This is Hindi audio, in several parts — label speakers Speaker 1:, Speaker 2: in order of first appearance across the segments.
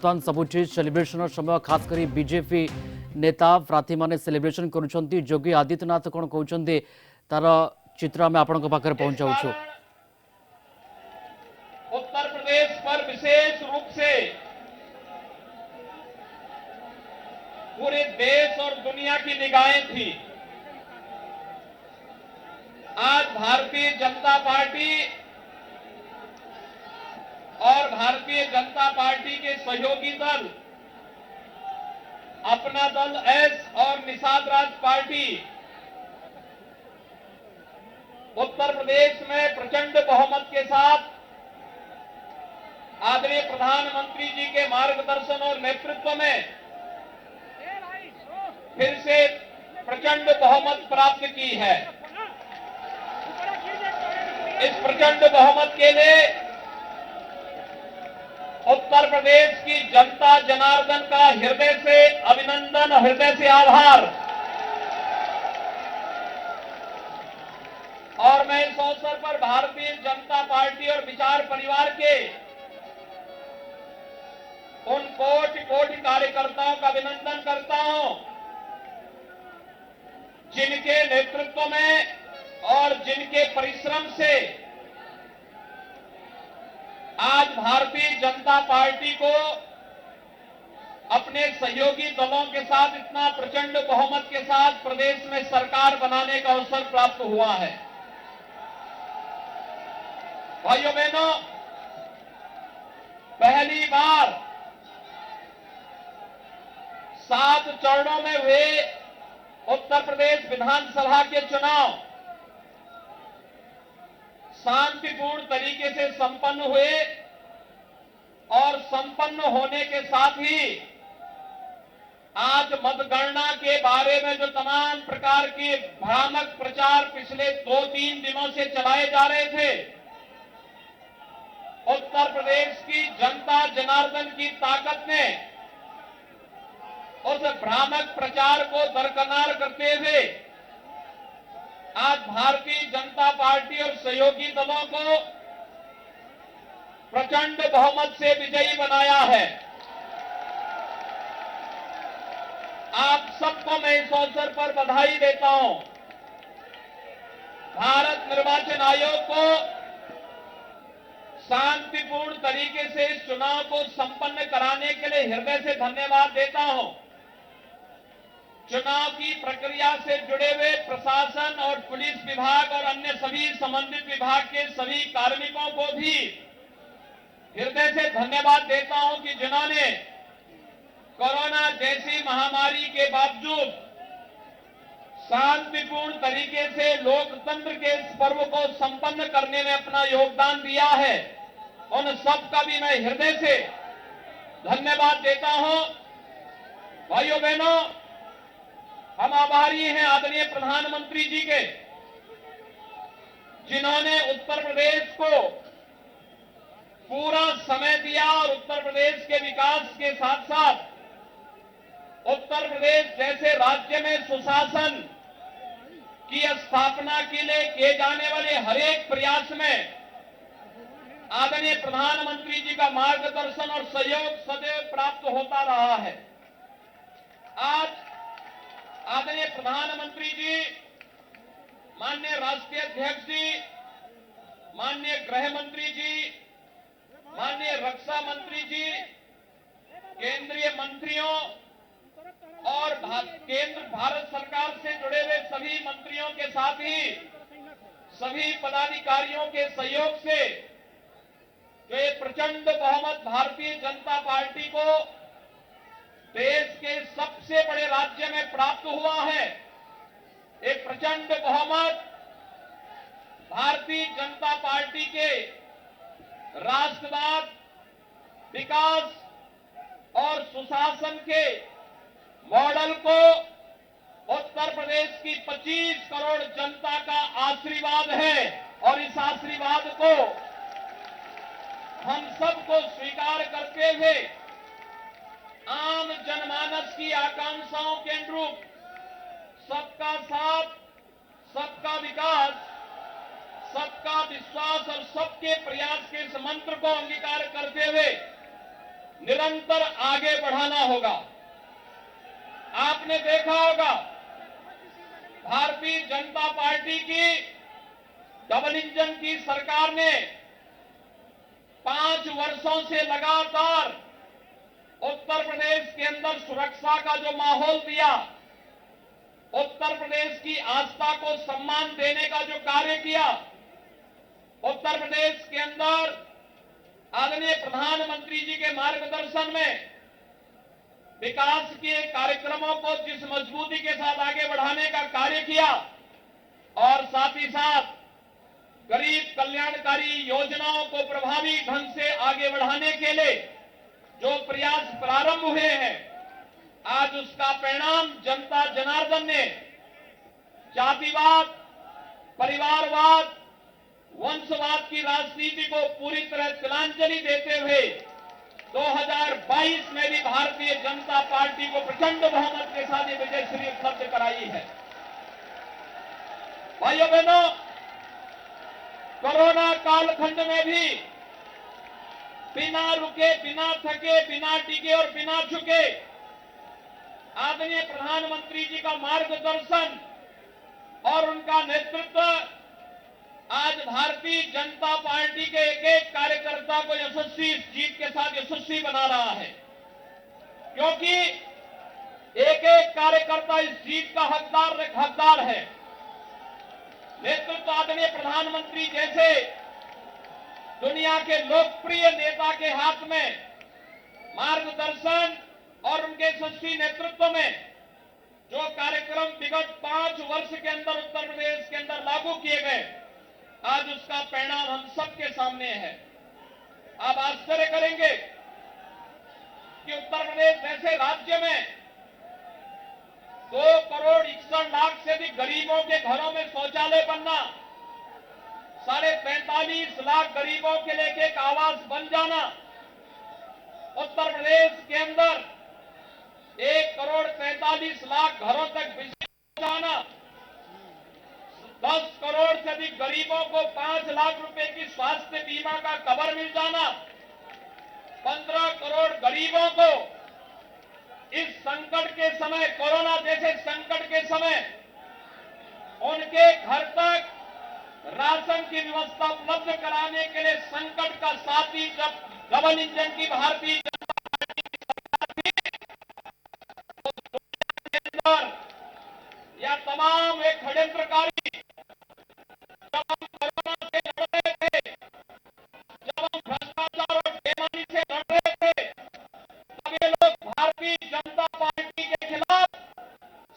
Speaker 1: बर्तमान सबुठी सेलिब्रेशन समय खास कर बीजेपी नेता प्रार्थी माने सेलिब्रेशन करुछंती। योगी आदित्यनाथ कौन कहते तार चित्र आम आपण पाखे पहुंचाऊँ।
Speaker 2: उत्तर प्रदेश पर विशेष रूप से पूरे देश और दुनिया की निगाहें थी। आज भारतीय जनता पार्टी और भारतीय जनता पार्टी के सहयोगी दल अपना दल एस और निषाद राज पार्टी उत्तर प्रदेश में प्रचंड बहुमत के साथ आदरणीय प्रधानमंत्री जी के मार्गदर्शन और नेतृत्व में फिर से प्रचंड बहुमत प्राप्त की है। इस प्रचंड बहुमत के लिए उत्तर प्रदेश की जनता जनार्दन का हृदय से अभिनंदन, हृदय से आभार। और मैं इस अवसर पर भारतीय जनता पार्टी और विचार परिवार के उन कोटि कोटि कार्यकर्ताओं का अभिनंदन करता हूं जिनके नेतृत्व में और जिनके परिश्रम से आज भारतीय जनता पार्टी को अपने सहयोगी दलों के साथ इतना प्रचंड बहुमत के साथ प्रदेश में सरकार बनाने का अवसर प्राप्त हुआ है। भाइयों बहनों, पहली बार 7 चरणों में हुए उत्तर प्रदेश विधानसभा के चुनाव शांतिपूर्ण तरीके से संपन्न हुए और संपन्न होने के साथ ही आज मतगणना के बारे में जो तमाम प्रकार के भ्रामक प्रचार पिछले 2-3 दिनों से चलाए जा रहे थे, उत्तर प्रदेश की जनता जनार्दन की ताकत ने उस भ्रामक प्रचार को दरकिनार करते हुए आज भारतीय जनता पार्टी और सहयोगी दलों को प्रचंड बहुमत से विजयी बनाया है। आप सबको मैं इस अवसर पर बधाई देता हूं। भारत निर्वाचन आयोग को शांतिपूर्ण तरीके से इस चुनाव को संपन्न कराने के लिए हृदय से धन्यवाद देता हूं। चुनाव की प्रक्रिया से जुड़े हुए प्रशासन और पुलिस विभाग और अन्य सभी संबंधित विभाग के सभी कार्मिकों को भी हृदय से धन्यवाद देता हूं कि जिन्होंने कोरोना जैसी महामारी के बावजूद शांतिपूर्ण तरीके से लोकतंत्र के इस पर्व को संपन्न करने में अपना योगदान दिया है। उन सबका भी मैं हृदय से धन्यवाद देता हूं। भाइयों बहनों, हम आभारी हैं आदरणीय प्रधानमंत्री जी के, जिन्होंने उत्तर प्रदेश को पूरा समय दिया और उत्तर प्रदेश के विकास के साथ साथ उत्तर प्रदेश जैसे राज्य में सुशासन की स्थापना के लिए किए जाने वाले हर एक प्रयास में आदरणीय प्रधानमंत्री जी का मार्गदर्शन और सहयोग सदैव प्राप्त होता रहा है। आज आदरणीय प्रधानमंत्री जी, माननीय राष्ट्रीय अध्यक्ष जी, माननीय गृह मंत्री जी, माननीय रक्षा मंत्री जी, केंद्रीय मंत्रियों और केंद्र भारत सरकार से जुड़े हुए सभी मंत्रियों के साथ ही सभी पदाधिकारियों के सहयोग से जो ये प्रचंड बहुमत भारतीय जनता पार्टी को देश के सबसे बड़े राज्य में प्राप्त हुआ है। एक प्रचंड बहुमत भारतीय जनता पार्टी के राष्ट्रवाद, विकास और सुशासन के मॉडल को उत्तर प्रदेश की 25 करोड़ जनता का आशीर्वाद है और इस आशीर्वाद को हम सबको स्वीकार करते हुए आम जनमानस की आकांक्षाओं के अनुरूप सबका साथ, सबका विकास, सबका विश्वास और सबके प्रयास के इस मंत्र को अंगीकार करते हुए निरंतर आगे बढ़ाना होगा। आपने देखा होगा भारतीय जनता पार्टी की डबल इंजन की सरकार ने 5 वर्षों से लगातार उत्तर प्रदेश के अंदर सुरक्षा का जो माहौल दिया, उत्तर प्रदेश की आस्था को सम्मान देने का जो कार्य किया, उत्तर प्रदेश के अंदर आदरणीय प्रधानमंत्री जी के मार्गदर्शन में विकास के कार्यक्रमों को जिस मजबूती के साथ आगे बढ़ाने का कार्य किया और साथ ही साथ गरीब कल्याणकारी योजनाओं को प्रभावी ढंग से आगे बढ़ाने के लिए जो प्रयास प्रारंभ हुए हैं, आज उसका परिणाम जनता जनार्दन ने जातिवाद, परिवारवाद, वंशवाद की राजनीति को पूरी तरह तिलांजलि देते हुए 2022 में भी भारतीय जनता पार्टी को प्रचंड बहुमत के साथ ये विजयश्री उपलब्ध कराई है। भाइयों बहनों, कोरोना कालखंड में भी बिना रुके, बिना थके, बिना टिके और बिना झुके आदरणीय प्रधानमंत्री जी का मार्गदर्शन और उनका नेतृत्व आज भारतीय जनता पार्टी के एक एक कार्यकर्ता को यशस्वी जीत के साथ यशस्वी बना रहा है, क्योंकि एक एक कार्यकर्ता इस जीत का हकदार है। नेतृत्व आदरणीय प्रधानमंत्री जैसे दुनिया के लोकप्रिय नेता के हाथ में मार्गदर्शन और उनके यशस्वी नेतृत्व में जो कार्यक्रम विगत 5 वर्ष के अंदर उत्तर प्रदेश के अंदर लागू किए गए, आज उसका परिणाम हम सबके सामने है। आप आश्चर्य करेंगे कि उत्तर प्रदेश जैसे राज्य में 2,61,00,000 से अधिक गरीबों के घरों में शौचालय बनना, 45.5 लाख गरीबों के लिए एक आवास बन जाना, उत्तर प्रदेश के अंदर 1,45,00,000 घरों तक बिजली पहुंचाना, 10 करोड़ से अधिक गरीबों को 5 लाख रुपए की स्वास्थ्य बीमा का कवर मिल जाना, 15 करोड़ गरीबों को इस संकट के समय, कोरोना जैसे संकट के समय उनके घर तक राशन की व्यवस्था उपलब्ध कराने के लिए संकट का साथी जब डबल इंजन की भारतीय जनता पार्टी की सरकार थी, तो अंदर या तमाम एक षड्यंत्रकारी जब हम कोरोना से लड़ रहे थे, जब हम भ्रष्टाचार और बेईमानी से लड़ रहे थे, तब ये लोग भारतीय जनता पार्टी के खिलाफ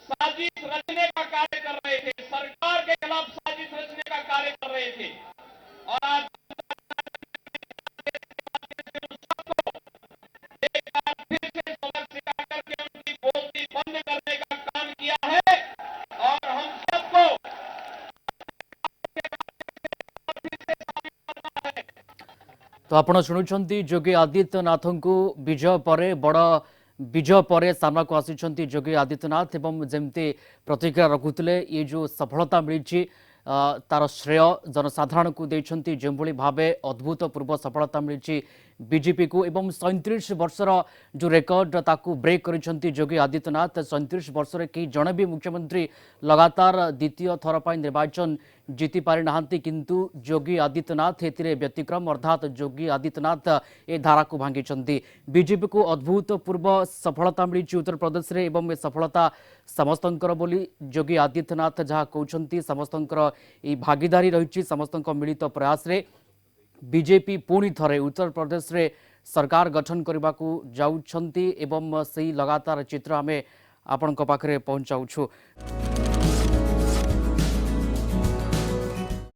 Speaker 2: साजिश रचने का कार्य कर रहे थे, सरकार के खिलाफ साजिश रचने का कार्य कर रहे थे। और आज एक बार फिर से सबक सिखा करके उनकी बोलती बंद करने का काम किया है और हम सबको
Speaker 1: तो आपण शुणुंट योगी आदित्यनाथ को विजय पर बड़ विजय पर सामना को आसी योगी आदित्यनाथ एवं जमती प्रतिक्रिया रखुले ये जो सफलता मिली तार श्रेय जनसाधारण को देते जो भाव अद्भुतपूर्व सफलता मिली बीजेपी को एवं 37 वर्षर जो रेकर्ड ताकू ब्रेक करिसेंती योगी आदित्यनाथ। 37 वर्ष कई जड़े भी मुख्यमंत्री लगातार द्वितीय थर पर निर्वाचन जीति पारि नाहांती, किंतु योगी आदित्यनाथ एथिरे व्यतिक्रम अर्थात योगी आदित्यनाथ ए धारा को भांगी। बीजेपी को अद्भुतपूर्व सफलता मिली उत्तर प्रदेश में एवं ए सफलता समस्तंकर बोली योगी आदित्यनाथ जहाँ कहते समस्तंकर ए भागीदारी रही समस्त मिलित प्रयास रे बीजेपी पुणी थरे उत्तर प्रदेश रे सरकार गठन करने को जाउछंती एवं सही लगातार चित्र आमे आपन पाखरे पहुंचाउछु।